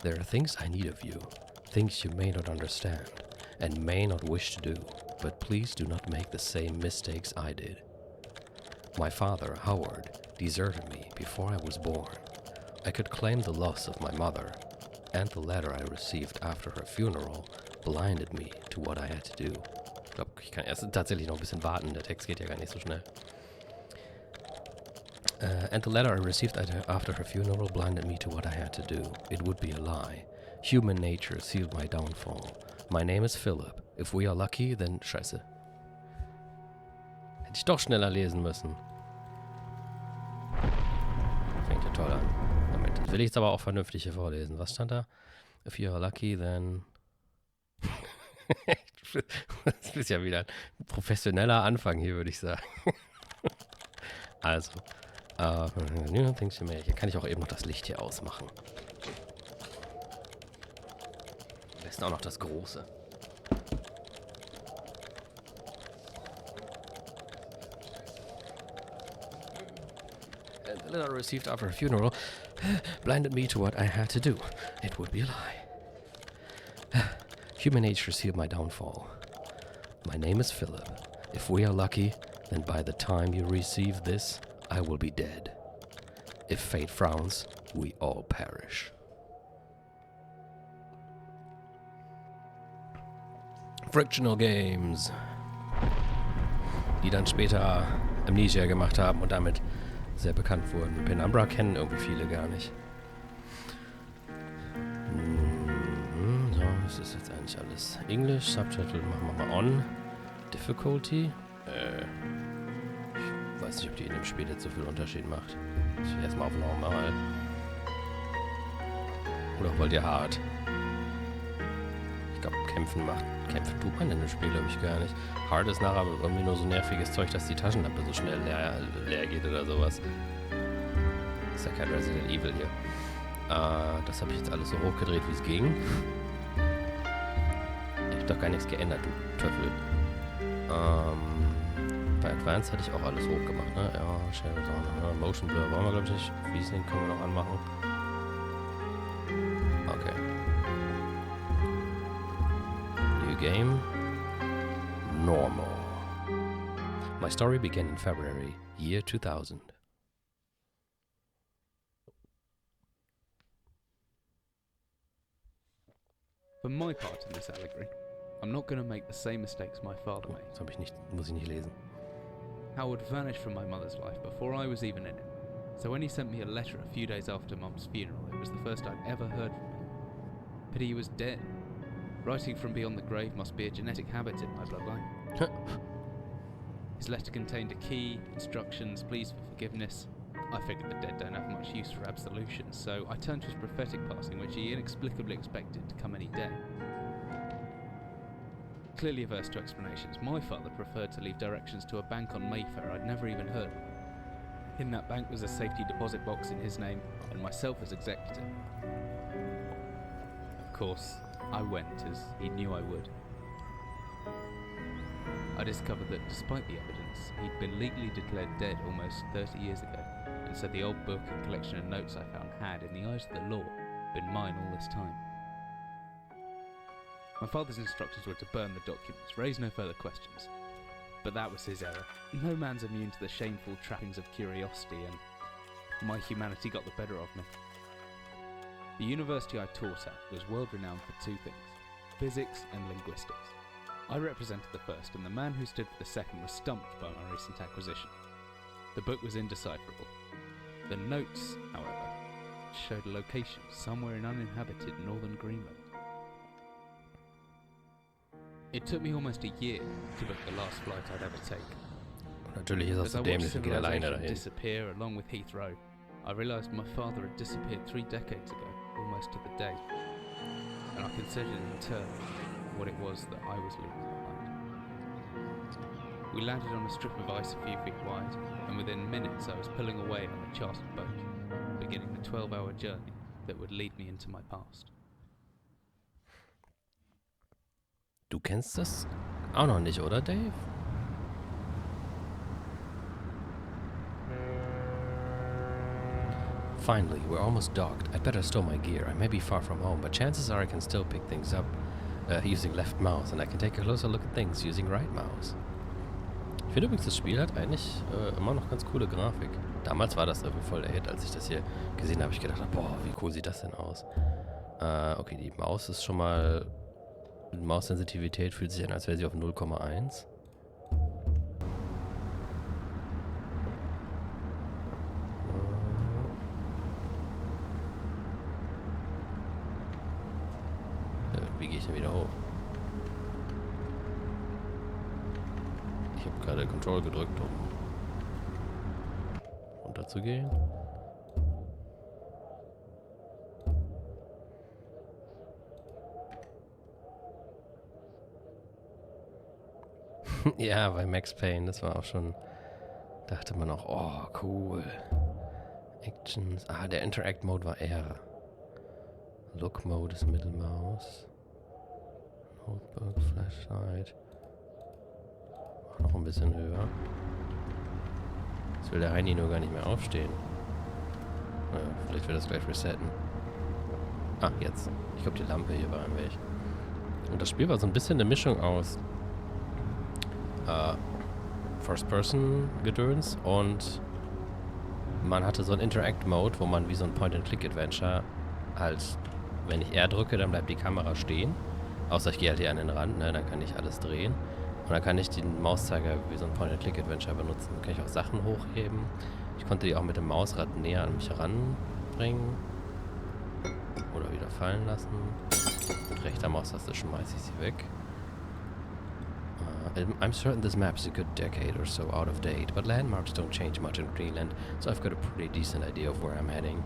There are things I need of you, things you may not understand, and may not wish to do, but please do not make the same mistakes I did. My father, Howard, deserted me before I was born. I could claim the loss of my mother, and the letter I received after her funeral blinded me to what I had to do. Ich glaube, ich kann erst tatsächlich noch ein bisschen warten, der Text geht ja gar nicht so schnell. And the letter I received after her funeral blinded me to what I had to do. It would be a lie. Human nature sealed my downfall. My name is Philip. If we are lucky, then... Scheiße. Hätte ich doch schneller lesen müssen. Fängt ja toll an. Moment, das will ich jetzt aber auch vernünftig hier vorlesen. Was stand da? If you are lucky, then... Das ist ja wieder ein professioneller Anfang hier, würde ich sagen. Also... Hier kann ich auch eben noch das Licht hier ausmachen. Am besten auch noch das Große. And the letter I received after her funeral blinded me to what I had to do. It would be a lie. Human nature sealed my downfall. My name is Philip. If we are lucky, then by the time you receive this, I will be dead. If fate frowns, we all perish. Frictional Games, die dann später Amnesia gemacht haben und damit sehr bekannt wurden. Penumbra kennen irgendwie viele gar nicht. So, das ist jetzt eigentlich alles Englisch. Subtitle machen wir mal on. Difficulty. Ich weiß nicht, ob die in dem Spiel jetzt so viel Unterschied macht. Ich will erstmal auf normal. Oder wollt ihr hart? Ich glaube, kämpfen tut man in dem Spiel, glaube ich, gar nicht. Hard ist nachher irgendwie nur so nerviges Zeug, dass die Taschenlampe so schnell leer geht oder sowas. Ist ja kein Resident Evil hier. Das habe ich jetzt alles so hochgedreht, wie es ging. Ich habe doch gar nichts geändert, du Teufel. Bei Advanced hatte ich auch alles hochgemacht, ne? Ja, Shadow Down, Motion Blur wollen wir, glaube ich, nicht. Freezing können wir noch anmachen. Okay. New Game. Normal. My story began in February, year 2000. For my part in this allegory, I'm not going to make the same mistakes my father made. Das muss ich nicht lesen. Howard vanished from my mother's life before I was even in it. So when he sent me a letter a few days after Mum's funeral, it was the first I'd ever heard from him. Pity he was dead. Writing from beyond the grave must be a genetic habit in my bloodline. His letter contained a key, instructions, pleas for forgiveness. I figured the dead don't have much use for absolutions, so I turned to his prophetic passing, which he inexplicably expected to come any day. Clearly averse to explanations, my father preferred to leave directions to a bank on Mayfair I'd never even heard of. In that bank was a safety deposit box in his name, and myself as executor. Of course, I went, as he knew I would. I discovered that despite the evidence, he'd been legally declared dead almost 30 years ago, and so the old book and collection of notes I found had, in the eyes of the law, been mine all this time. My father's instructions were to burn the documents, raise no further questions. But that was his error. No man's immune to the shameful trappings of curiosity, and my humanity got the better of me. The university I taught at was world renowned for two things: physics and linguistics. I represented the first, and the man who stood for the second was stumped by my recent acquisition. The book was indecipherable. The notes, however, showed a location somewhere in uninhabited northern Greenland. It took me almost a year to book the last flight I'd ever take. Natürlich ist das As so I dämlich, watched und geht alleine civilization dahin. disappear along with Heathrow, I realised my father had disappeared 3 decades ago, almost to the day. And I considered in turn what it was that I was leaving behind. We landed on a strip of ice a few feet wide, and within minutes I was pulling away on a chartered boat, beginning the 12-hour journey that would lead me into my past. Du kennst das auch noch nicht, oder Dave? Finally, we're almost docked. I'd better stow my gear. I may be far from home, but chances are I can still pick things up using left mouse, and I can take a closer look at things using right mouse. Ich finde übrigens, das Spiel hat eigentlich immer noch ganz coole Grafik. Damals war das irgendwie voll der Hit, als ich das hier gesehen habe. Ich gedacht, boah, wie cool sieht das denn aus? Okay, die Maus ist schon mal... Die Maussensitivität fühlt sich an, als wäre sie auf 0,1. Wie gehe ich denn wieder hoch? Ich habe gerade Control gedrückt, um runterzugehen. Ja, bei Max Payne, das war auch schon... Dachte man auch, oh, cool. Actions... Ah, der Interact-Mode war R. Look-Mode ist Mittelmaus. Notebook, Flashlight. Auch noch ein bisschen höher. Jetzt will der Heini nur gar nicht mehr aufstehen. Naja, vielleicht wird das gleich resetten. Ah, jetzt. Ich glaube, die Lampe hier war im Weg. Und das Spiel war so ein bisschen eine Mischung aus First-Person-Gedöns und man hatte so einen Interact-Mode, wo man wie so ein Point-and-Click-Adventure halt, wenn ich R drücke, dann bleibt die Kamera stehen. Außer ich gehe halt hier an den Rand, ne, dann kann ich alles drehen. Und dann kann ich den Mauszeiger wie so ein Point-and-Click-Adventure benutzen. Dann kann ich auch Sachen hochheben. Ich konnte die auch mit dem Mausrad näher an mich ranbringen. Oder wieder fallen lassen. Mit rechter Maustaste schmeiße ich sie weg. I'm certain this map is a good decade or so out of date, but landmarks don't change much in Greenland, so I've got a pretty decent idea of where I'm heading.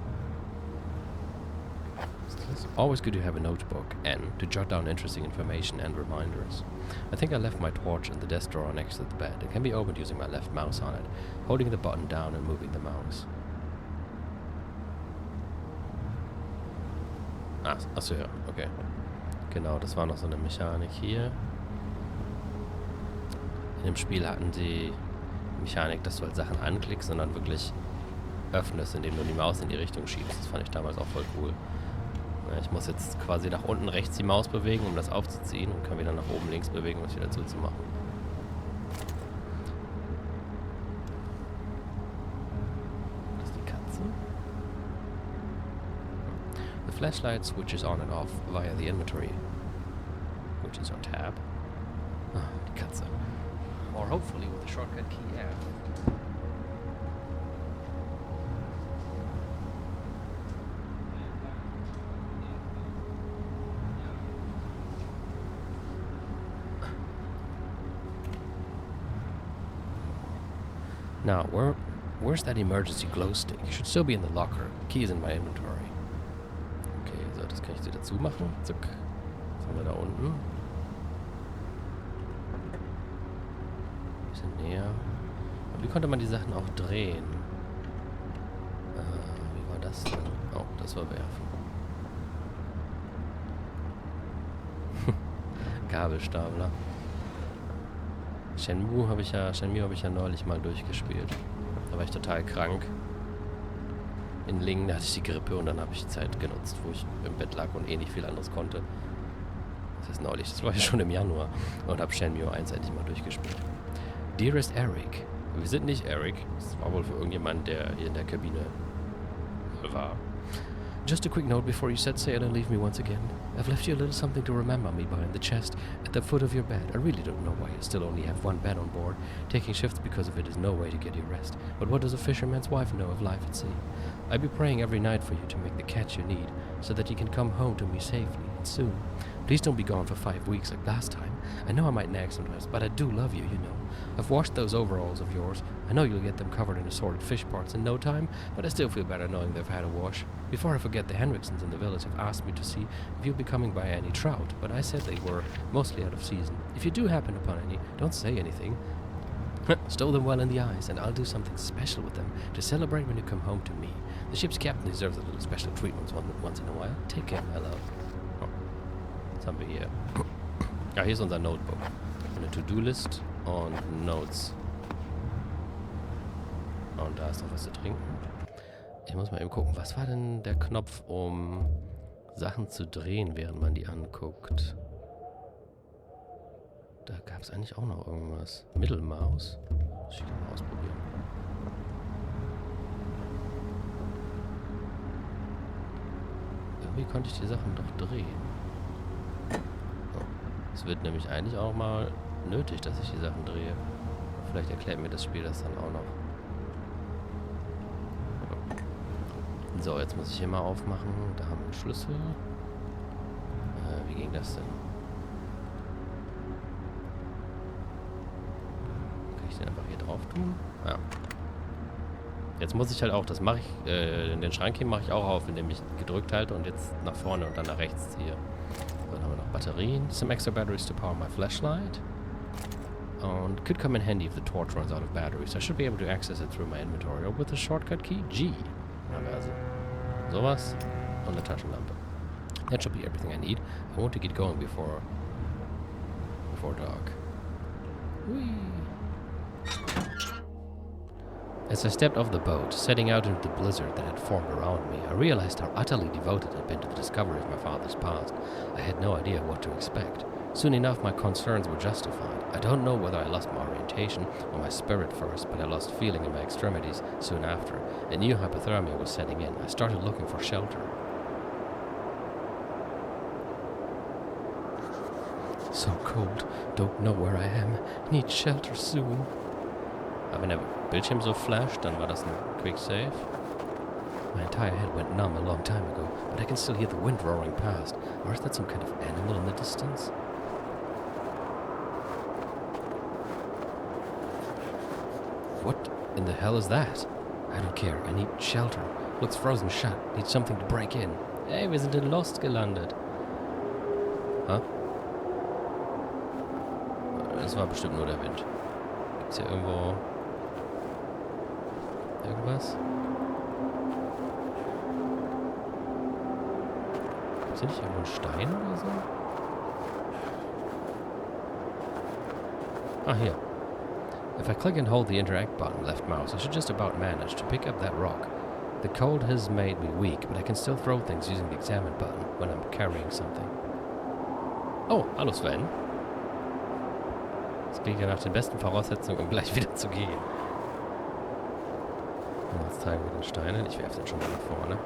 It's always good to have a notebook and to jot down interesting information and reminders. I think I left my torch in the desk drawer next to the bed. It can be opened using my left mouse on it, holding the button down and moving the mouse. Achso, ja, okay. Genau, das war noch so eine Mechanik hier. In dem Spiel hatten die Mechanik, dass du halt Sachen anklickst und dann wirklich öffnest, indem du die Maus in die Richtung schiebst. Das fand ich damals auch voll cool. Ich muss jetzt quasi nach unten rechts die Maus bewegen, um das aufzuziehen, und kann wieder nach oben links bewegen, um es wieder zuzumachen. Das ist die Katze. The flashlight switches on and off via the inventory, which is on tab. Ah, die Katze. Or hopefully with the shortcut key F. Now, where's that emergency glow stick? It should still be in the locker. Key is in my inventory. Okay, so das kann ich dir dazu machen. Zuck. Was haben wir da unten? Ein bisschen näher. Und wie konnte man die Sachen auch drehen? Wie war das denn? Oh, das war werfen. Gabelstapler. Shenmue habe ich ja neulich mal durchgespielt. Da war ich total krank. In Lingen, da hatte ich die Grippe und dann habe ich die Zeit genutzt, wo ich im Bett lag und nicht viel anderes konnte. Das heißt neulich, das war ja schon im Januar. Und habe Shenmue 1 endlich mal durchgespielt. Dearest Eric. Wir sind nicht Eric. Das war wohl für irgendjemand, der hier in der Kabine war. Just a quick note before you set sail and leave me once again. I've left you a little something to remember me behind the chest at the foot of your bed. I really don't know why you still only have one bed on board. Taking shifts because of it is no way to get you rest. But what does a fisherman's wife know of life at sea? I be praying every night for you to make the catch you need, so that you can come home to me safely and soon. Please don't be gone for 5 weeks like last time. I know I might nag sometimes, but I do love you, you know. I've washed those overalls of yours. I know you'll get them covered in assorted fish parts in no time, but I still feel better knowing they've had a wash. Before I forget, the Henriksons in the village have asked me to see if you'll be coming by any trout, but I said they were mostly out of season. If you do happen upon any, don't say anything. Stow them well in the eyes, and I'll do something special with them to celebrate when you come home to me. The ship's captain deserves a little special treatment once in a while. Take care, my love. Oh. Was haben wir hier? Ja, hier ist unser Notebook. Eine To-Do-List und Notes. Und da ist noch was zu trinken. Ich muss mal eben gucken, was war denn der Knopf, um Sachen zu drehen, während man die anguckt? Da gab es eigentlich auch noch irgendwas. Mittelmaus? Muss ich mal ausprobieren. Irgendwie konnte ich die Sachen doch drehen. Oh. Es wird nämlich eigentlich auch mal nötig, dass ich die Sachen drehe. Vielleicht erklärt mir das Spiel das dann auch noch. So, jetzt muss ich hier mal aufmachen. Da haben wir einen Schlüssel. Wie ging das denn? Kann ich den einfach hier drauf tun? Ja. Jetzt muss ich halt auch, das mache ich, den Schrank hier mache ich auch auf, indem ich gedrückt halte und jetzt nach vorne und dann nach rechts ziehe. Dann haben wir noch Batterien. Some extra batteries to power my flashlight. And could come in handy if the torch runs out of batteries. I should be able to access it through my inventory or with the shortcut key G. Haben wir also sowas und eine Taschenlampe. That should be everything I need. I want to get going before dark. Whee. As I stepped off the boat, setting out into the blizzard that had formed around me, I realized how utterly devoted I'd been to the discovery of my father's past. I had no idea what to expect. Soon enough, my concerns were justified. I don't know whether I lost my orientation or my spirit first, but I lost feeling in my extremities soon after. A new hypothermia was setting in. I started looking for shelter. So cold. Don't know where I am. Need shelter soon. Aber wenn der Bildschirm so flasht, dann war das ein Quick Save. My entire head went numb a long time ago, but I can still hear the wind roaring past. Or is that some kind of animal in the distance? What in the hell is that? I don't care. I need shelter. Looks frozen shut. Need something to break in. Hey, wir sind in Lost gelandet. Huh? Das war bestimmt nur der Wind. Gibt's hier irgendwo irgendwas? Gibt's hier nicht irgendwo einen Stein oder so? Ah, hier. If I click and hold the interact button, left mouse, I should just about manage to pick up that rock. The cold has made me weak, but I can still throw things using the examine button when I'm carrying something. Oh, hallo Sven. Das klingt ja nach den besten Voraussetzungen, um gleich wieder zu gehen. Und jetzt zeigen wir den Steinen. Ich werfe den schon mal nach vorne.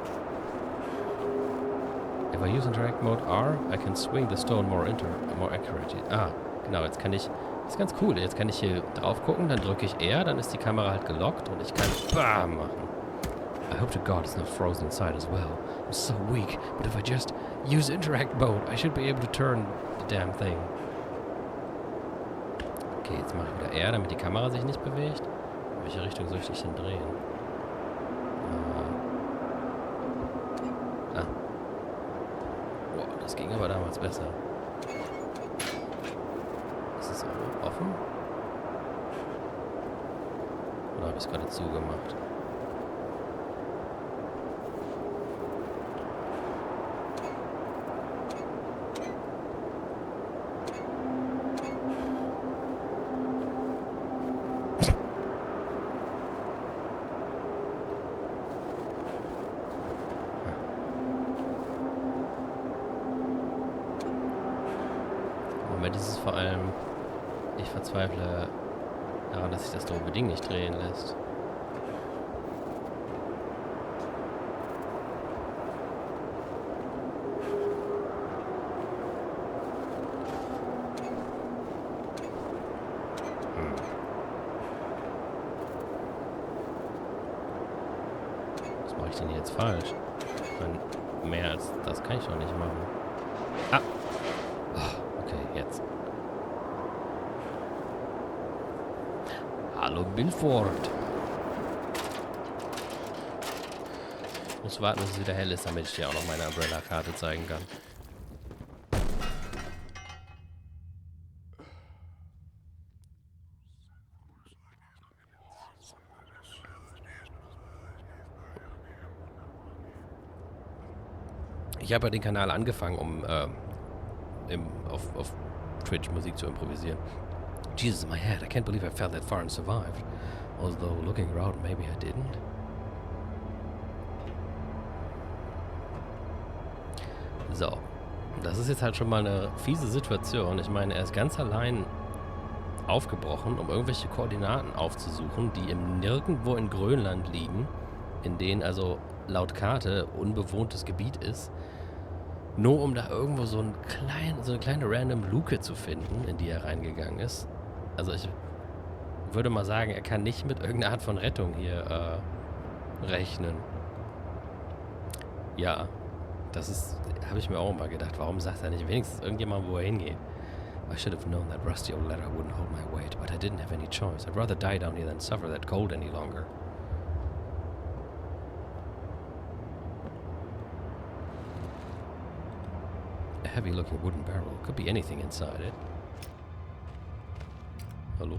If I use interact mode R, I can swing the stone more accurately. Ah, genau, jetzt kann ich... Das ist ganz cool. Jetzt kann ich hier drauf gucken, dann drücke ich R, dann ist die Kamera halt gelockt und ich kann BAM machen. I hope to God it's not frozen inside as well. I'm so weak, but if I just use interact mode, I should be able to turn the damn thing. Okay, jetzt mache ich wieder R, damit die Kamera sich nicht bewegt. In welche Richtung soll ich dich denn drehen? Wow, das ging aber damals besser. Ist es auch offen? Oder habe ich es gerade zugemacht? Moment ist es vor allem, ich verzweifle daran, dass sich das doofe Ding nicht drehen lässt. Was mache ich denn jetzt falsch? Ich meine, mehr als das kann ich doch nicht machen. Ah! Jetzt. Hallo Milford. Ich muss warten, bis es wieder hell ist, damit ich dir auch noch meine Umbrella-Karte zeigen kann. Ich habe ja den Kanal angefangen, um auf Twitch Musik zu improvisieren. Jesus, my head. I can't believe I fell that far and survived. Although, looking around, maybe I didn't. So. Das ist jetzt halt schon mal eine fiese Situation. Ich meine, er ist ganz allein aufgebrochen, um irgendwelche Koordinaten aufzusuchen, die im Nirgendwo in Grönland liegen, in denen also laut Karte unbewohntes Gebiet ist, nur um da irgendwo so eine kleine random Luke zu finden, in die er reingegangen ist. Also ich würde mal sagen, er kann nicht mit irgendeiner Art von Rettung hier rechnen. Ja, das ist, habe ich mir auch mal gedacht, warum sagt er nicht wenigstens irgendjemand, wo er hingeht? I should have known that rusty old ladder wouldn't hold my weight, but I didn't have any choice. I'd rather die down here than suffer that cold any longer. A heavy-looking wooden barrel. Could be anything inside it. Hallo?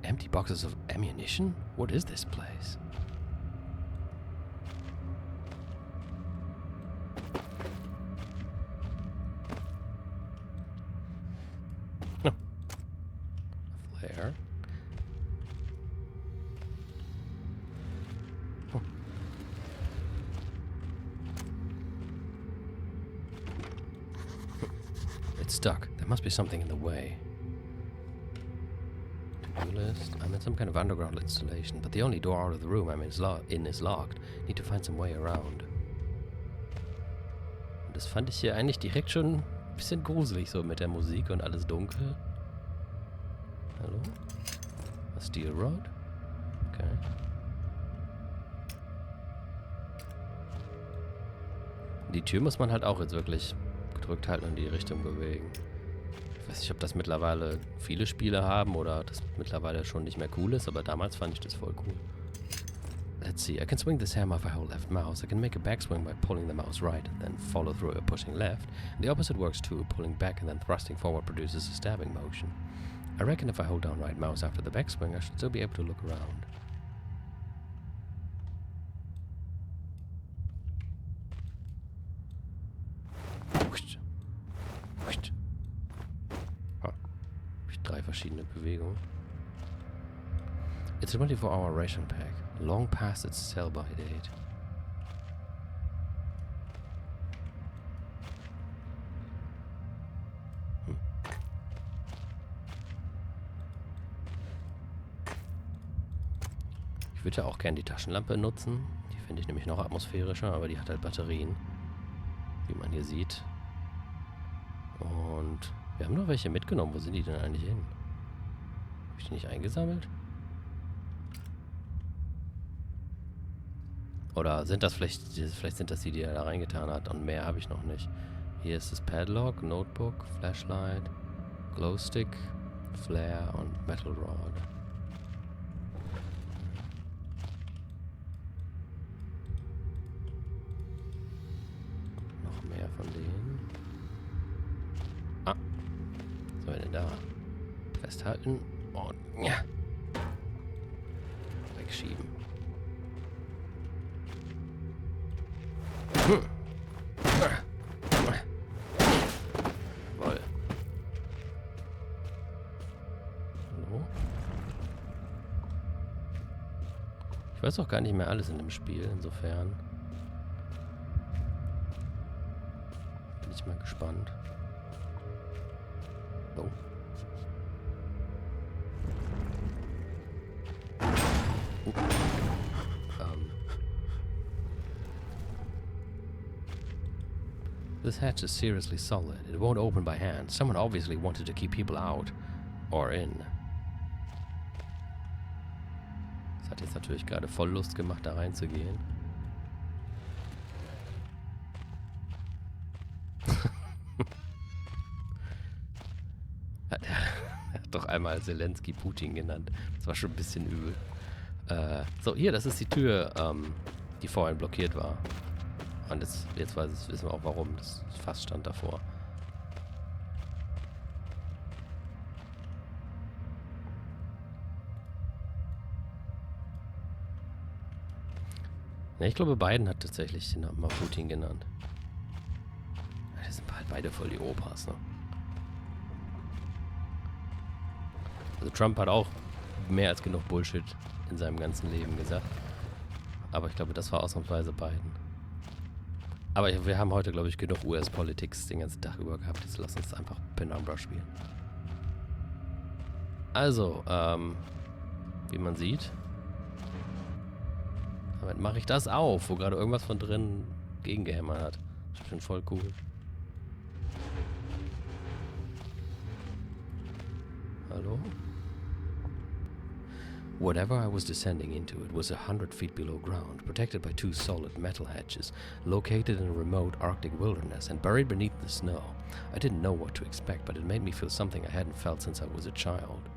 Empty boxes of ammunition? What is this place? Oh. A flare. Oh. It's stuck. There must be something in the way. List. I'm in some kind of underground installation, but the only door out of the room I'm in is locked. Need to find some way around. Und das fand ich hier eigentlich direkt schon ein bisschen gruselig, so mit der Musik und alles dunkel. Hallo? A steel rod? Okay. Die Tür muss man halt auch jetzt wirklich gedrückt halten und in die Richtung bewegen. Ich weiß nicht, ob das mittlerweile viele Spiele haben oder das mittlerweile schon nicht mehr cool ist, aber damals fand ich das voll cool. Let's see, I can swing this hammer if I hold left mouse. I can make a backswing by pulling the mouse right and then follow through it pushing left. And the opposite works too, pulling back and then thrusting forward produces a stabbing motion. I reckon if I hold down right mouse after the backswing, I should still be able to look around. Drei verschiedene Bewegungen. It's a 24-hour ration pack, long past its sell-by date. Ich würde ja auch gerne die Taschenlampe nutzen. Die finde ich nämlich noch atmosphärischer, aber die hat halt Batterien, wie man hier sieht. Und wir haben noch welche mitgenommen. Wo sind die denn eigentlich hin? Habe ich die nicht eingesammelt? Oder sind das vielleicht sind das die er da reingetan hat und mehr habe ich noch nicht. Hier ist das Padlock, Notebook, Flashlight, Glowstick, Flare und Metal Rod. Noch mehr von denen. Ah. Was soll ich denn da? Festhalten und ja. Wegschieben. Woll. Hallo? Ich weiß auch gar nicht mehr alles in dem Spiel, insofern bin ich mal gespannt. Oh. This hatch is seriously solid. It won't open by hand. Someone obviously wanted to keep people out. Or in. Das hat jetzt natürlich gerade voll Lust gemacht, da reinzugehen. Er hat doch einmal Zelensky Putin genannt. Das war schon ein bisschen übel. So, hier, das ist die Tür, die vorhin blockiert war. Und jetzt wissen wir auch warum. Das Fass stand davor. Ja, ich glaube, Biden hat tatsächlich den Namen mal Putin genannt. Das sind halt beide voll die Opas, ne? Also Trump hat auch mehr als genug Bullshit in seinem ganzen Leben gesagt. Aber ich glaube, das war ausnahmsweise Biden. Aber wir haben heute, glaube ich, genug US-Politics den ganzen Tag über gehabt. Jetzt lass uns einfach Penumbra spielen. Also, wie man sieht, damit mache ich das auf, wo gerade irgendwas von drin gegengehämmert hat. Das ist schon voll cool. Hallo? Whatever I was descending into, it was 100 feet below ground, protected by 2 solid metal hedges, located in a remote Arctic wilderness and buried beneath the snow. I didn't know what to expect, but it made me feel something I hadn't felt since I was a child.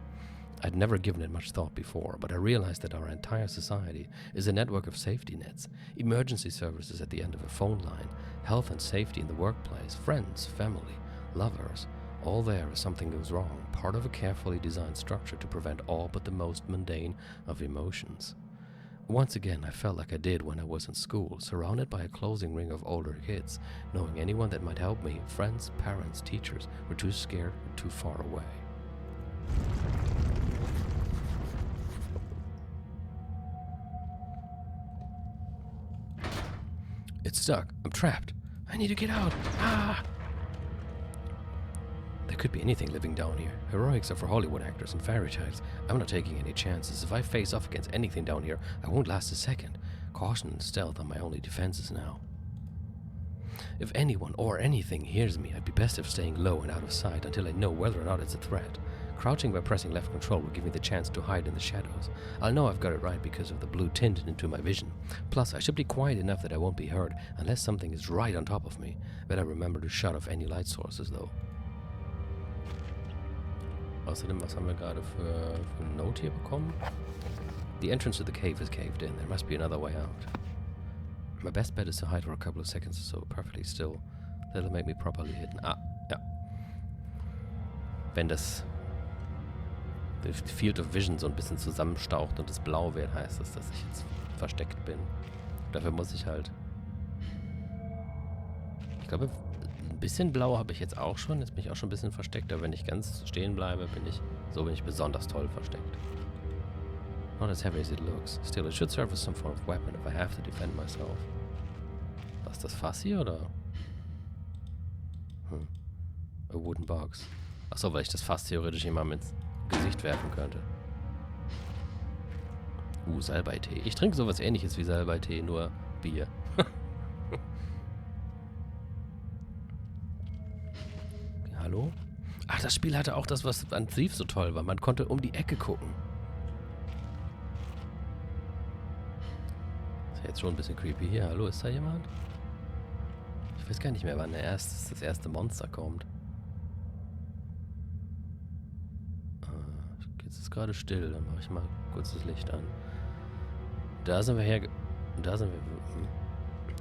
I'd never given it much thought before, but I realized that our entire society is a network of safety nets, emergency services at the end of a phone line, health and safety in the workplace, friends, family, lovers, all there if something goes wrong, part of a carefully designed structure to prevent all but the most mundane of emotions. Once again, I felt like I did when I was in school, surrounded by a closing ring of older kids, knowing anyone that might help me, friends, parents, teachers, were too scared or too far away. It's stuck. I'm trapped. I need to get out. Ah! There could be anything living down here. Heroics are for Hollywood actors and fairy tales. I'm not taking any chances. If I face off against anything down here, I won't last a second. Caution and stealth are my only defenses now. If anyone or anything hears me, I'd be best off staying low and out of sight until I know whether or not it's a threat. Crouching by pressing left control will give me the chance to hide in the shadows. I'll know I've got it right because of the blue tint into my vision. Plus, I should be quiet enough that I won't be heard unless something is right on top of me. Better remember to shut off any light sources, though. Außerdem, was haben wir gerade für eine Note hier bekommen? The entrance to the cave is caved in. There must be another way out. My best bet is to hide for a couple of seconds or so, perfectly still. That'll make me properly hidden. Ah, ja. Wenn das Field of Vision so ein bisschen zusammenstaucht und es blau wird, heißt das, dass ich jetzt versteckt bin. Dafür muss ich halt... Ich glaube, ein bisschen blau habe ich jetzt auch schon. Jetzt bin ich auch schon ein bisschen versteckt, aber wenn ich ganz stehen bleibe, bin ich besonders toll versteckt. Not as heavy as it looks. Still, it should serve as some form of weapon if I have to defend myself. Was ist das Fass hier, oder? A wooden box. Achso, weil ich das Fass theoretisch jemandem ins Gesicht werfen könnte. Salbeitee. Ich trinke sowas ähnliches wie Salbeitee, nur Bier. Hallo? Ach, das Spiel hatte auch das, was an Thief so toll war. Man konnte um die Ecke gucken. Ist ja jetzt schon ein bisschen creepy hier. Hallo, ist da jemand? Ich weiß gar nicht mehr, wann das erste Monster kommt. Jetzt ist gerade still. Dann mache ich mal kurz das Licht an. Da sind wir Da sind wir...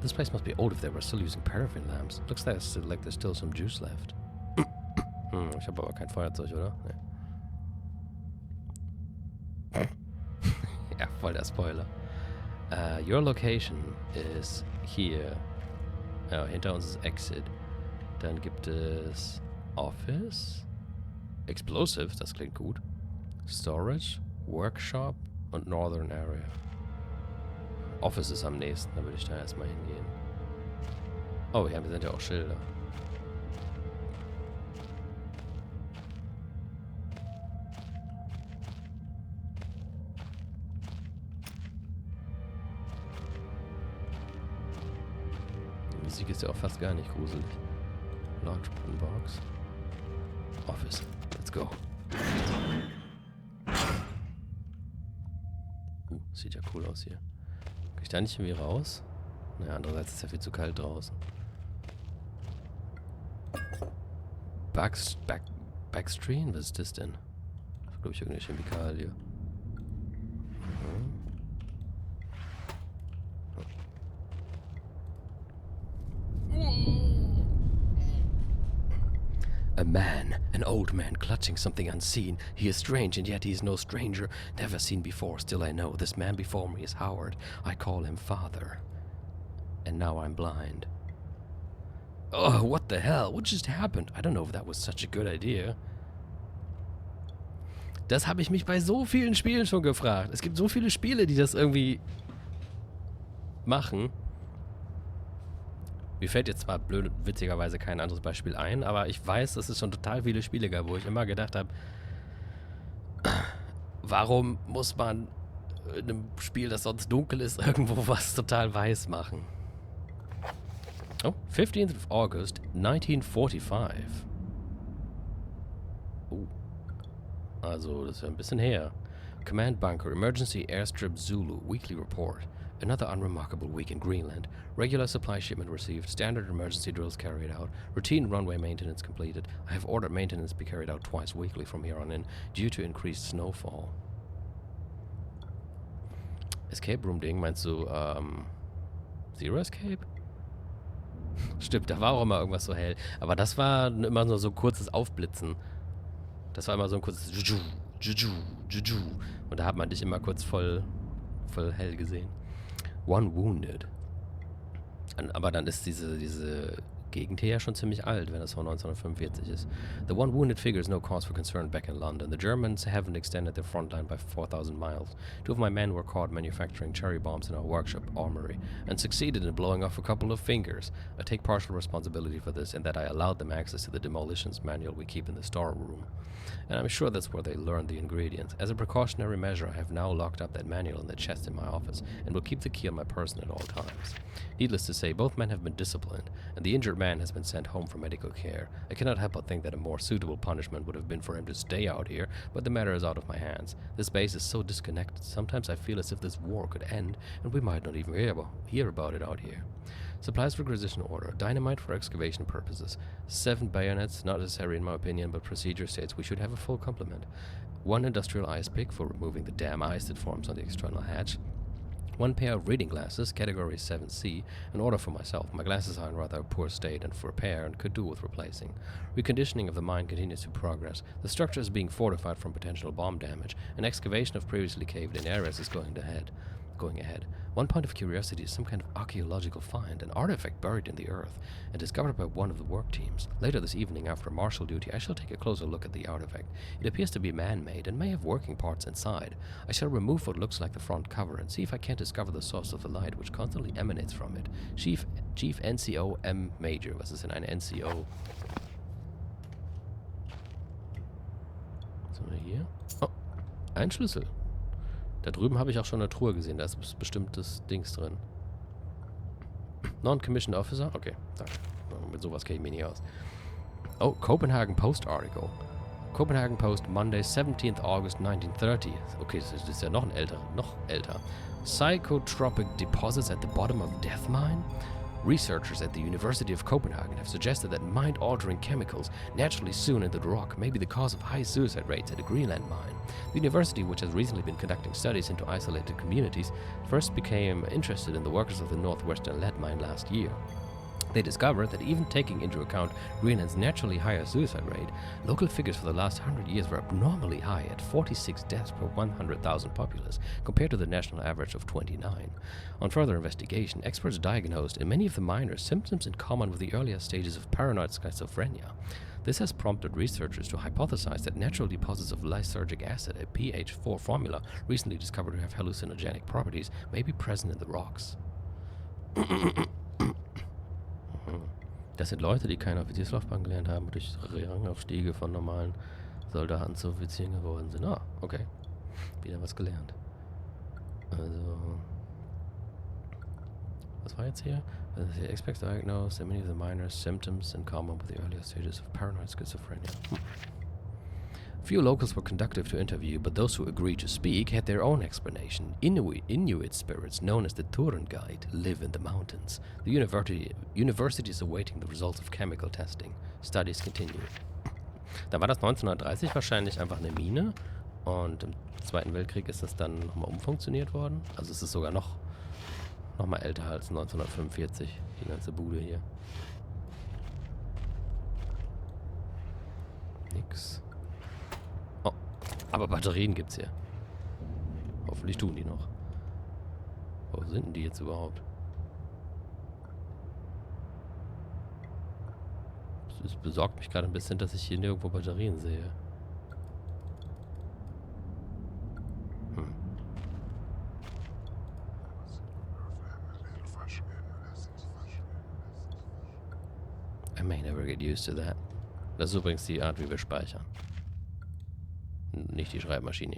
This place must be old if they were still using paraffin lamps. Looks like there's still some juice left. Ich habe aber kein Feuerzeug, oder? Nee. Ja, voll der Spoiler. Your location is here. Ja, hinter uns ist Exit. Dann gibt es Office. Explosive, das klingt gut. Storage, Workshop und Northern Area. Office ist am nächsten, da würde ich da erstmal hingehen. Oh ja, wir sind ja auch Schilder. Die Musik ist ja auch fast gar nicht gruselig. Large Wooden Box. Office. Let's go. Sieht ja cool aus hier. Kann ich da nicht irgendwie raus? Naja, andererseits ist es ja viel zu kalt draußen. Backstream? Was ist das denn? Das ist, glaube ich, irgendeine Chemikalie. A man, an old man clutching something unseen. He is strange, and yet he is no stranger. Never seen before, still I know. This man before me is Howard. I call him father. And now I'm blind. Oh, what the hell? What just happened? I don't know if that was such a good idea. Das habe ich mich bei so vielen Spielen schon gefragt. Es gibt so viele Spiele, die das irgendwie machen. Mir fällt jetzt zwar blöd, witzigerweise kein anderes Beispiel ein, aber ich weiß, dass es schon total viele Spiele gab, wo ich immer gedacht habe, warum muss man in einem Spiel, das sonst dunkel ist, irgendwo was total weiß machen? Oh, 15th of August, 1945. Oh. Also, das ist ja ein bisschen her. Command Bunker, Emergency Airstrip Zulu, Weekly Report. Another unremarkable week in Greenland. Regular supply shipment received, standard emergency drills carried out, routine runway maintenance completed. I have ordered maintenance be carried out twice weekly from here on in, due to increased snowfall. Escape Room Ding, meinst du, Zero Escape? Stimmt, da war auch immer irgendwas so hell. Aber das war immer nur so ein kurzes Aufblitzen. Das war immer so ein kurzes Juju, Juju, Juju. Und da hat man dich immer kurz voll hell gesehen. One Wounded. Aber dann ist diese Gegend hier ja schon ziemlich alt, wenn das von 1945 ist. The One Wounded figures no cause for concern back in London. The Germans haven't extended their front line by 4,000 miles. 2 of my men were caught manufacturing cherry bombs in our workshop armory and succeeded in blowing off a couple of fingers. I take partial responsibility for this in that I allowed them access to the demolitions manual we keep in the storeroom. And I'm sure that's where they learned the ingredients. As a precautionary measure, I have now locked up that manual in the chest in my office and will keep the key on my person at all times. Needless to say, both men have been disciplined, and the injured man has been sent home for medical care. I cannot help but think that a more suitable punishment would have been for him to stay out here, but the matter is out of my hands. This base is so disconnected. Sometimes I feel as if this war could end, and we might not even hear about it out here. Supplies requisition order. Dynamite for excavation purposes. 7 bayonets, not necessary in my opinion, but procedure states we should have a full complement. 1 industrial ice pick for removing the damn ice that forms on the external hatch. 1 pair of reading glasses, category 7C, an order for myself. My glasses are in rather poor state and for repair and could do with replacing. Reconditioning of the mine continues to progress. The structure is being fortified from potential bomb damage, and excavation of previously caved-in areas is going ahead. 1 point of curiosity is some kind of archaeological find, an artifact buried in the earth, and discovered by one of the work teams. Later this evening, after martial duty, I shall take a closer look at the artifact. It appears to be man-made and may have working parts inside. I shall remove what looks like the front cover and see if I can't discover the source of the light which constantly emanates from it. Chief NCO M. Major. Was ist denn eine NCO? Was haben wir hier? Oh, ein Schlüssel. Da drüben habe ich auch schon eine Truhe gesehen. Da ist bestimmtes Dings drin. Non-Commissioned Officer? Okay, danke. Mit sowas kenne ich mich nicht aus. Oh, Copenhagen Post Article. Copenhagen Post, Monday, 17th August 1930. Okay, das ist ja noch älter. Psychotropic deposits at the bottom of death mine? Researchers at the University of Copenhagen have suggested that mind-altering chemicals naturally soon into the rock may be the cause of high suicide rates at a Greenland mine. The university, which has recently been conducting studies into isolated communities, first became interested in the workers of the northwestern lead mine last year. They discovered that even taking into account Greenland's naturally higher suicide rate, local figures for the last 100 years were abnormally high at 46 deaths per 100,000 populace, compared to the national average of 29. On further investigation, experts diagnosed in many of the miners symptoms in common with the earlier stages of paranoid schizophrenia. This has prompted researchers to hypothesize that natural deposits of lysergic acid, a pH4 formula recently discovered to have hallucinogenic properties, may be present in the rocks. Das sind Leute, die keine Offizierslaufbahn gelernt haben, durch Rangaufstiege von normalen Soldaten zu Offizieren geworden sind. Ah, okay. Wieder was gelernt. Also, was war jetzt hier? The experts diagnosed that many of the minor symptoms in common with the earlier stages of paranoid schizophrenia. Few locals were conducive to interview, but those who agreed to speak had their own explanation. Inuit spirits, known as the Turngait, live in the mountains. The university is awaiting the results of chemical testing. Studies continue. Da war das 1930 wahrscheinlich einfach eine Mine und im Zweiten Weltkrieg ist das dann nochmal umfunktioniert worden. Also es ist sogar noch mal älter als 1945, die ganze Bude hier. Nix. Oh, aber Batterien gibt's hier. Hoffentlich tun die noch. Wo sind denn die jetzt überhaupt? Es besorgt mich gerade ein bisschen, dass ich hier nirgendwo Batterien sehe. may never get used to that. Das ist übrigens die Art, wie wir speichern. Nicht die Schreibmaschine.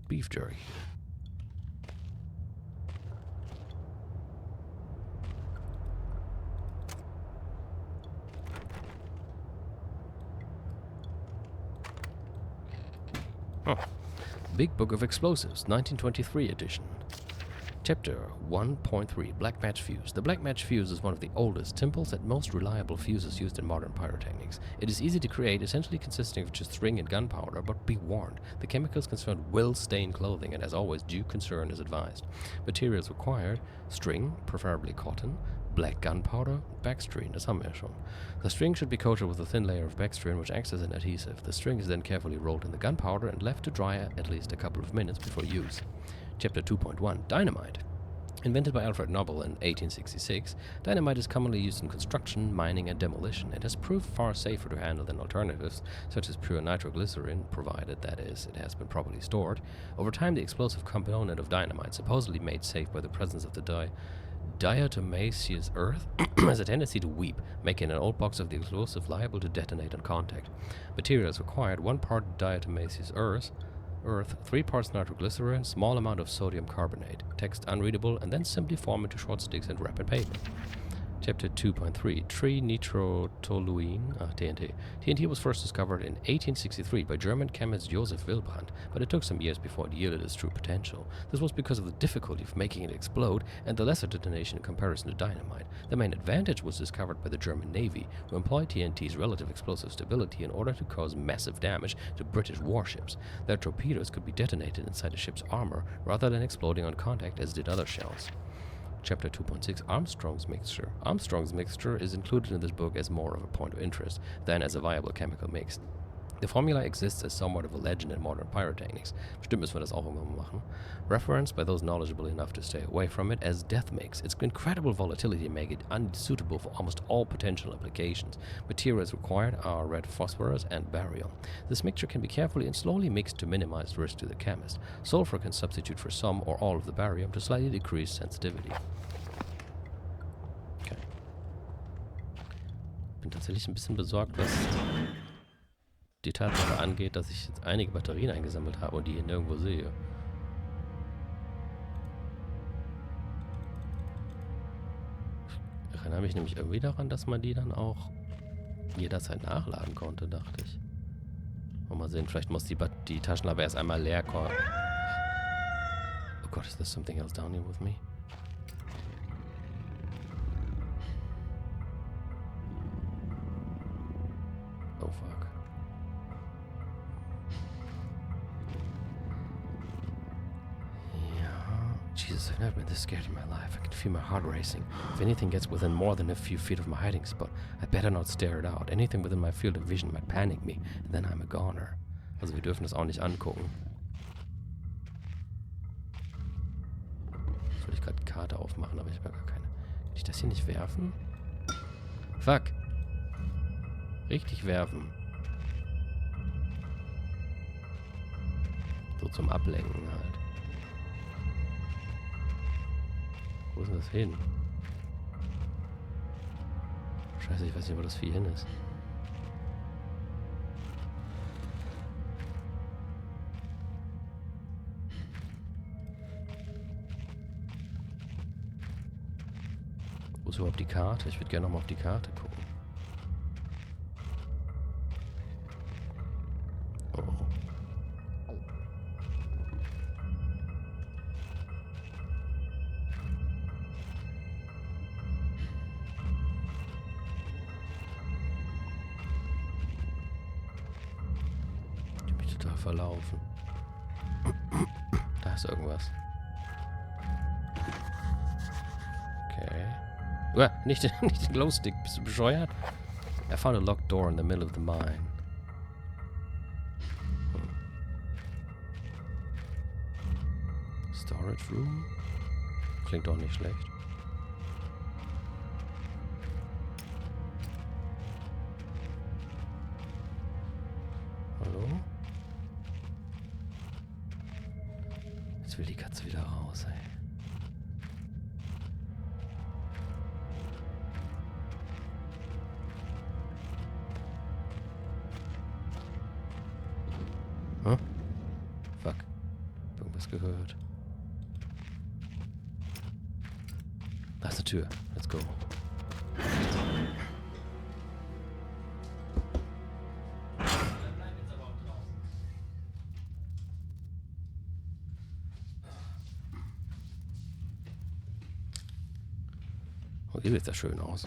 Beef jerky. Oh. Big Book of Explosives, 1923 edition. Chapter 1.3 Black Match Fuse. The black match fuse is one of the oldest, simplest, and most reliable fuses used in modern pyrotechnics. It is easy to create, essentially consisting of just string and gunpowder, but be warned, the chemicals concerned will stain clothing, and as always, due concern is advised. Materials required: string, preferably cotton, black gunpowder, backstring, das haben wir ja schon. The string should be coated with a thin layer of backstring which acts as an adhesive. The string is then carefully rolled in the gunpowder and left to dry at least a couple of minutes before use. Chapter 2.1 Dynamite. Invented by Alfred Nobel in 1866, dynamite is commonly used in construction, mining, and demolition. It has proved far safer to handle than alternatives, such as pure nitroglycerin, provided, that is, it has been properly stored. Over time, the explosive component of dynamite, supposedly made safe by the presence of the diatomaceous earth, has a tendency to weep, making an old box of the explosive liable to detonate on contact. Materials required: 1 part diatomaceous earth, 3 parts nitroglycerin, small amount of sodium carbonate. Text unreadable, and then simply form into short sticks and wrap in paper. Chapter 2.3 Trinitrotoluene, TNT. TNT was first discovered in 1863 by German chemist Joseph Wilbrand, but it took some years before it yielded its true potential. This was because of the difficulty of making it explode and the lesser detonation in comparison to dynamite. The main advantage was discovered by the German Navy, who employed TNT's relative explosive stability in order to cause massive damage to British warships. Their torpedoes could be detonated inside a ship's armor rather than exploding on contact as did other shells. Chapter 2.6 Armstrong's Mixture. Armstrong's Mixture is included in this book as more of a point of interest than as a viable chemical mix. The formula exists as somewhat of a legend in modern pyrotechnics. Bestimmt müssen wir das auch irgendwann machen. Referenced by those knowledgeable enough to stay away from it as death mix. Its incredible volatility make it unsuitable for almost all potential applications. Materials required are red phosphorus and barium. This mixture can be carefully and slowly mixed to minimize risk to the chemist. Sulfur can substitute for some or all of the barium to slightly decrease sensitivity. Okay. Bin tatsächlich ein bisschen besorgt, was die Tatsache angeht, dass ich jetzt einige Batterien eingesammelt habe und die hier nirgendwo sehe. Ich erinnere mich nämlich irgendwie daran, dass man die dann auch jederzeit nachladen konnte, dachte ich. Mal sehen, vielleicht muss die Taschenlampe erst einmal leer kommen. Oh Gott, is there something else down here with me? Oh fuck. Jesus, I've never been this scared in my life. I can feel my heart racing. If anything gets within more than a few feet of my hiding spot, I better not stare it out. Anything within my field of vision might panic me, and then I'm a goner. Also wir dürfen das auch nicht angucken. Jetzt wollte ich gerade die Karte aufmachen, aber ich habe gar keine. Kann ich das hier nicht werfen? Fuck. Richtig werfen. So zum Ablenken halt. Wo ist denn das hin? Scheiße, ich weiß nicht, wo das Vieh hin ist. Wo ist überhaupt die Karte? Ich würde gerne nochmal auf die Karte gucken. Oh. Verlaufen. Da ist irgendwas. Okay. Uah, nicht den Glowstick. Bist du bescheuert? I found a locked door in the middle of the mine. Storage room? Klingt doch nicht schlecht. Hallo? Jetzt will die Katze wieder raus, ey. Huh? Fuck. Irgendwas gehört. Da ist eine Tür. Let's go. Oh, hier sieht das schön aus.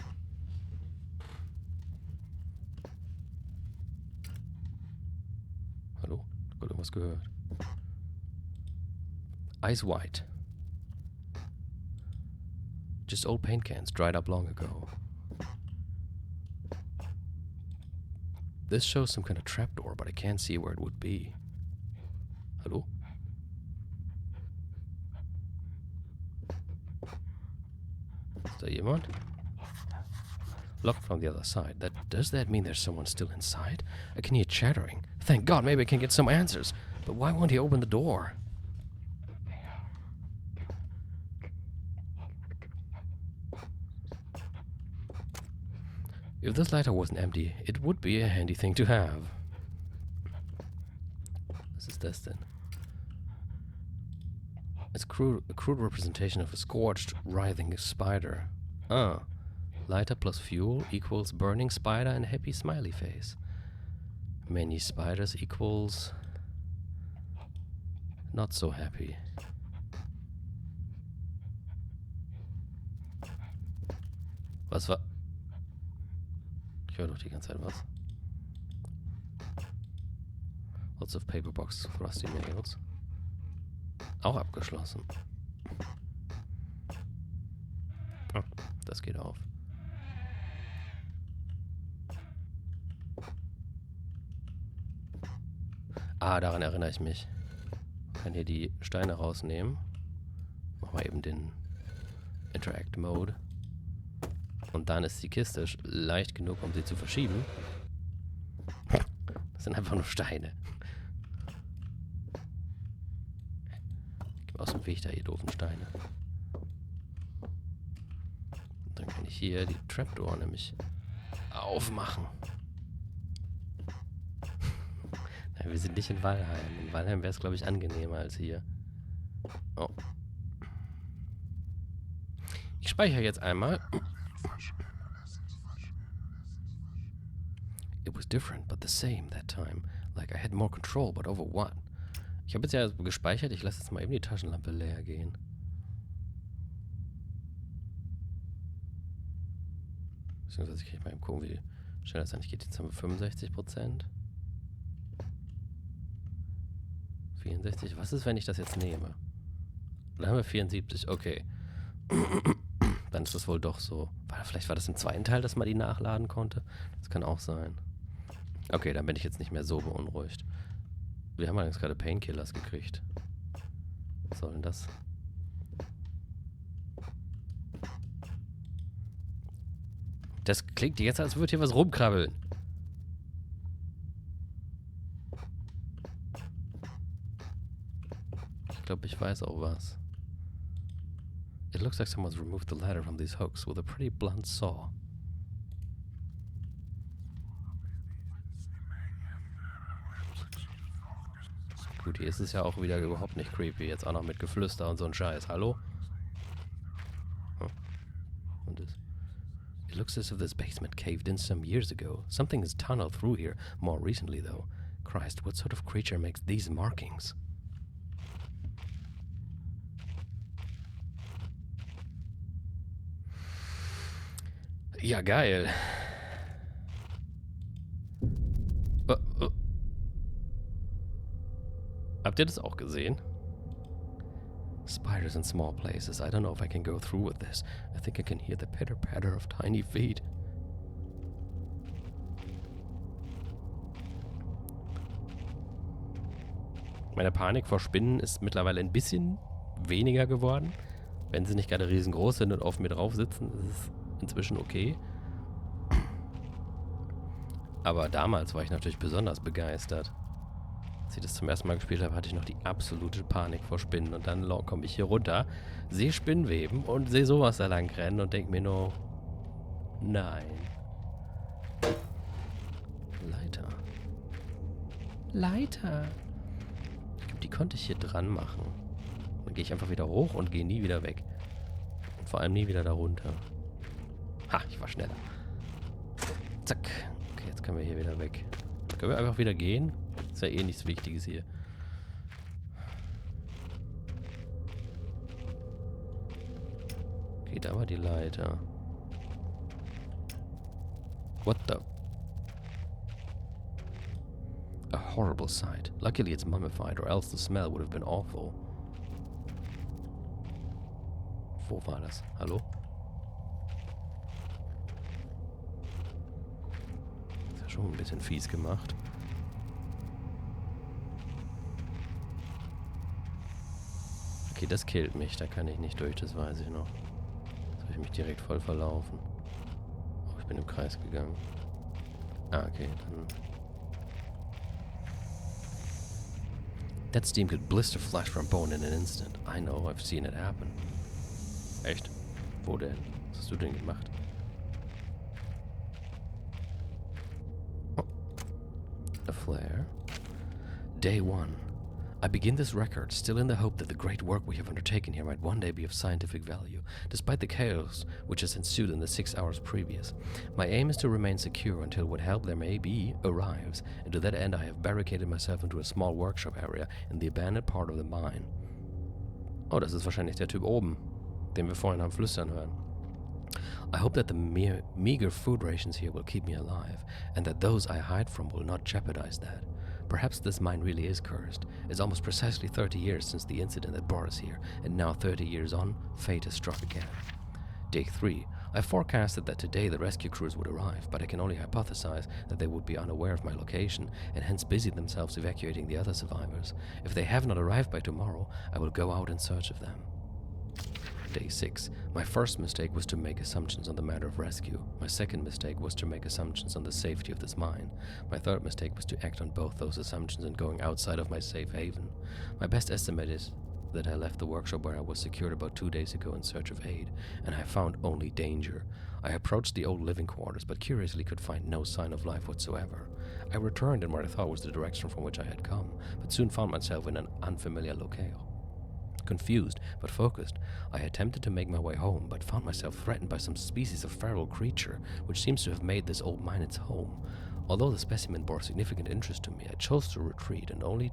Hallo? Ich hab irgendwas gehört. Eyes white. Just old paint cans dried up long ago. This shows some kind of trapdoor, but I can't see where it would be. Hallo? Is there jemand? Locked from the other side. Does that mean there's someone still inside? I can hear chattering. Thank God, maybe I can get some answers. But why won't he open the door? If this lighter wasn't empty, it would be a handy thing to have. Was ist das denn? It's a crude representation of a scorched, writhing spider. Ah. Lighter plus fuel equals burning spider and happy smiley face. Many spiders equals not so happy. Was war... Ich höre doch die ganze Zeit was. Lots of paper boxes with rusty nails. Auch abgeschlossen. Oh, das geht auf. Ah, daran erinnere ich mich. Ich kann hier die Steine rausnehmen. Mach mal eben den Interact Mode. Und dann ist die Kiste leicht genug, um sie zu verschieben. Das sind einfach nur Steine. Geh mal aus dem Weg da, ihr doofen Steine. Und dann kann ich hier die Trapdoor nämlich aufmachen. Nein, wir sind nicht in Valheim. In Valheim wäre es, glaube ich, angenehmer als hier. Oh. Ich speichere jetzt einmal. It was different, but the same that time. Like I had more control, but over what? Ich habe jetzt ja gespeichert. Ich lasse jetzt mal eben die Taschenlampe leer gehen. Beziehungsweise ich kann mal eben gucken, wie schnell das eigentlich geht. Jetzt haben wir 65%. 64. Was ist, wenn ich das jetzt nehme? Dann haben wir 74. Okay. Dann ist das wohl doch so. Vielleicht war das im zweiten Teil, dass man die nachladen konnte. Das kann auch sein. Okay, dann bin ich jetzt nicht mehr so beunruhigt. Wir haben jetzt gerade Painkillers gekriegt. Was soll denn das? Das klingt jetzt, als würde hier was rumkrabbeln. Ich glaube, ich weiß auch was. It looks like someone's removed the ladder from these hooks with a pretty blunt saw. Gut, hier ist es ja auch wieder überhaupt nicht creepy. Jetzt auch noch mit Geflüster und so ein Scheiß. Hallo? Huh. Und das? It looks as if this basement caved in some years ago. Something has tunneled through here more recently, though. Christ, what sort of creature makes these markings? Ja, geil. Habt ihr das auch gesehen? Spiders in small places. I don't know if I can go through with this. I think I can hear the pitter-patter of tiny feet. Meine Panik vor Spinnen ist mittlerweile ein bisschen weniger geworden. Wenn sie nicht gerade riesengroß sind und auf mir drauf sitzen, ist es inzwischen okay. Aber damals war ich natürlich besonders begeistert. Als ich das zum ersten Mal gespielt habe, hatte ich noch die absolute Panik vor Spinnen. Und dann komme ich hier runter, sehe Spinnweben und sehe sowas da lang rennen und denke mir nur, nein. Leiter. Leiter. Ich glaube, die konnte ich hier dran machen. Dann gehe ich einfach wieder hoch und gehe nie wieder weg. Und vor allem nie wieder da runter. Ha, ich war schneller. Zack. Okay, jetzt können wir hier wieder weg. Können wir einfach wieder gehen? Ist ja eh nichts Wichtiges hier. Okay, da war die Leiter. What the? A horrible sight. Luckily it's mummified, or else the smell would have been awful. Wo war das? Hallo? Ist ja schon ein bisschen fies gemacht. Okay, das killt mich. Da kann ich nicht durch, das weiß ich noch. Jetzt habe ich mich direkt voll verlaufen. Oh, ich bin im Kreis gegangen. Ah, okay, dann... That steam could blister flesh from bone in an instant. I know, I've seen it happen. Echt? Wo denn? Was hast du denn gemacht? Oh. A flare. Day 1. I begin this record still in the hope that the great work we have undertaken here might one day be of scientific value, despite the chaos which has ensued in the 6 hours previous. My aim is to remain secure until what help there may be arrives, and to that end I have barricaded myself into a small workshop area in the abandoned part of the mine. Oh, das ist wahrscheinlich der Typ oben, den wir vorhin am Flüstern hören. I hope that the meager food rations here will keep me alive, and that those I hide from will not jeopardize that. Perhaps this mine really is cursed. It's almost precisely 30 years since the incident that brought us here, and now 30 years on, fate has struck again. Day 3. I forecasted that today the rescue crews would arrive, but I can only hypothesize that they would be unaware of my location, and hence busy themselves evacuating the other survivors. If they have not arrived by tomorrow, I will go out in search of them. Day 6. My first mistake was to make assumptions on the matter of rescue. My second mistake was to make assumptions on the safety of this mine. My third mistake was to act on both those assumptions and going outside of my safe haven. My best estimate is that I left the workshop where I was secured about 2 days ago in search of aid, and I found only danger. I approached the old living quarters, but curiously could find no sign of life whatsoever. I returned in what I thought was the direction from which I had come, but soon found myself in an unfamiliar locale. Confused, but focused, I attempted to make my way home, but found myself threatened by some species of feral creature, which seems to have made this old mine its home. Although the specimen bore significant interest to me, I chose to retreat, and only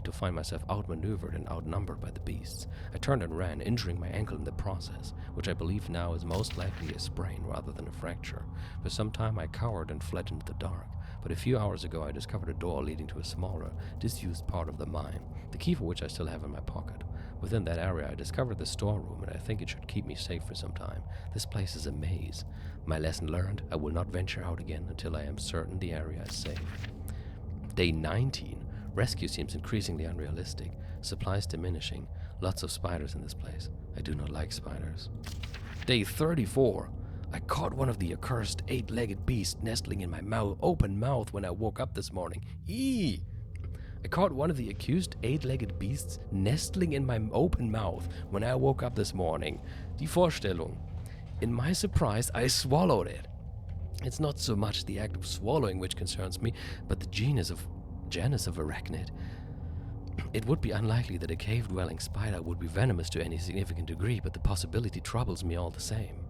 to find myself outmaneuvered and outnumbered by the beasts. I turned and ran, injuring my ankle in the process, which I believe now is most likely a sprain rather than a fracture. For some time I cowered and fled into the dark, but a few hours ago I discovered a door leading to a smaller, disused part of the mine, the key for which I still have in my pocket. Within that area I discovered the storeroom, and I think it should keep me safe for some time. This place is a maze. My lesson learned, I will not venture out again until I am certain the area is safe. Day 19. Rescue seems increasingly unrealistic. Supplies diminishing. Lots of spiders in this place. I do not like spiders. Day 34. I caught one of the accursed 8-legged beasts nestling in my open mouth when I woke up this morning. Eee! I caught one of the accused 8-legged beasts nestling in my open mouth when I woke up this morning. Die Vorstellung. In my surprise, I swallowed it. It's not so much the act of swallowing which concerns me, but the genus of arachnid. It would be unlikely that a cave-dwelling spider would be venomous to any significant degree, but the possibility troubles me all the same.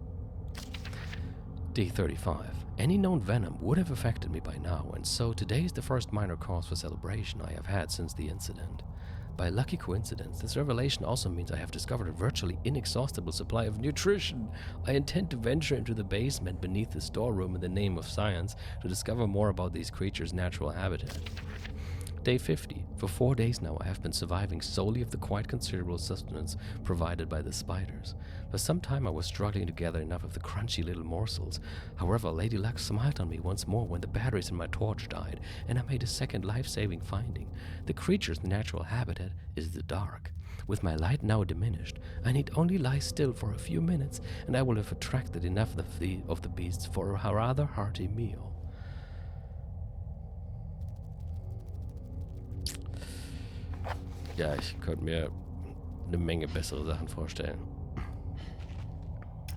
Day 35. Any known venom would have affected me by now, and so today is the first minor cause for celebration I have had since the incident. By a lucky coincidence, this revelation also means I have discovered a virtually inexhaustible supply of nutrition. I intend to venture into the basement beneath the storeroom in the name of science to discover more about these creatures' natural habitat. Day 50. For 4 days now I have been surviving solely of the quite considerable sustenance provided by the spiders. For some time I was struggling to gather enough of the crunchy little morsels. However, Lady Luck smiled on me once more when the batteries in my torch died, and I made a second life-saving finding. The creature's natural habitat is the dark. With my light now diminished, I need only lie still for a few minutes, and I will have attracted enough of the beasts for a rather hearty meal. Ja, ich könnte mir eine Menge bessere Sachen vorstellen.